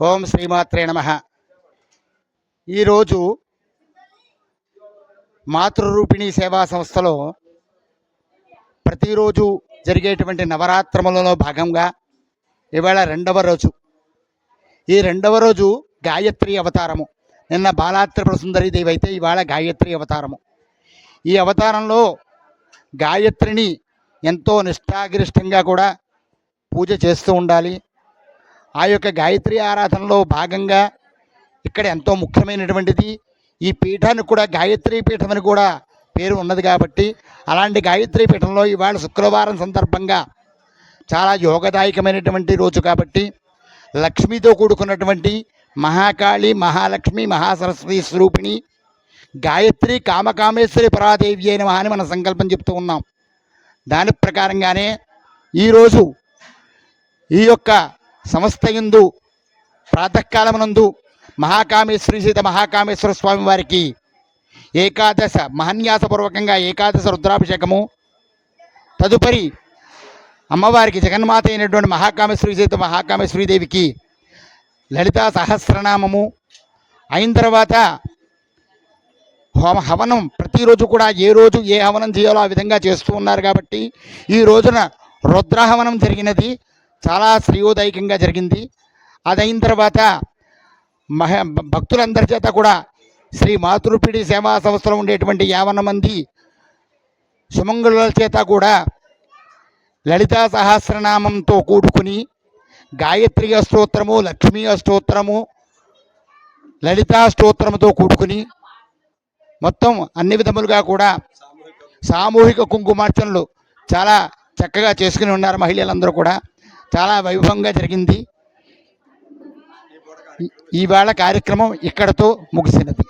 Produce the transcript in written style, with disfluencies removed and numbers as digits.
ఓం శ్రీమాత్రే నమః. ఈరోజు మాతృరూపిణి సేవా సంస్థలో ప్రతిరోజు జరిగేటువంటి నవరాత్రములలో భాగంగా ఇవాళ రెండవ రోజు. ఈ రెండవ రోజు గాయత్రి అవతారము. నిన్న బాలాత్రిపుర సుందరి దేవి అయితే ఇవాళ గాయత్రి అవతారము. ఈ అవతారంలో గాయత్రిని ఎంతో నిష్ఠాగరిష్టంగా కూడా పూజ చేస్తూ ఉండాలి. ఆ యొక్క గాయత్రి ఆరాధనలో భాగంగా ఇక్కడ ఎంతో ముఖ్యమైనటువంటిది ఈ పీఠానికి కూడా గాయత్రి పీఠం అని కూడా పేరు ఉన్నది కాబట్టి అలాంటి గాయత్రి పీఠంలో ఇవాళ శుక్రవారం సందర్భంగా చాలా యోగదాయకమైనటువంటి రోజు కాబట్టి లక్ష్మితో కూడుకున్నటువంటి మహాకాళి, మహాలక్ష్మి, మహాసరస్వతి స్వరూపిణి గాయత్రి కామకామేశ్వరి పరాదేవి అయిన అని మనం సంకల్పం చెప్తూ ఉన్నాం. దాని ప్రకారంగానే ఈరోజు ఈ యొక్క సంస్థ యందు ప్రాతకాలమునందు మహాకామేశ్వరి సీత మహాకామేశ్వర స్వామి వారికి ఏకాదశ మహన్యాసపూర్వకంగా ఏకాదశ రుద్రాభిషేకము, తదుపరి అమ్మవారికి జగన్మాత అయినటువంటి మహాకామేశ్వరి సీత మహాకామేశ్వరి దేవికి లలితా సహస్రనామము అయిన తర్వాత హవనం ప్రతిరోజు కూడా ఏ రోజు ఏ హవనం చేయాలో ఆ విధంగా చేస్తూ ఉన్నారు కాబట్టి ఈ రోజున రుద్రహవనం జరిగినది చాలా శ్రేయోదాయకంగా జరిగింది. అదైన తర్వాత భక్తులందరి చేత కూడా శ్రీ మాతృరూపిణి సేవా సంస్థలో ఉండేటువంటి 50 మంది సుమంగళుల చేత కూడా లలితా సహస్రనామంతో కూడుకుని గాయత్రి అష్టోత్తరము, లక్ష్మీ అష్టోత్తరము, లలితా స్తోత్రముతో కూడుకుని మొత్తం అన్ని విధములుగా కూడా సామూహిక కుంకుమార్చనలు చాలా చక్కగా చేసుకుని ఉన్నారు. మహిళలందరూ కూడా చాలా వైభవంగా జరిగింది. ఇవాళ కార్యక్రమం ఇక్కడతో ముగిసినది.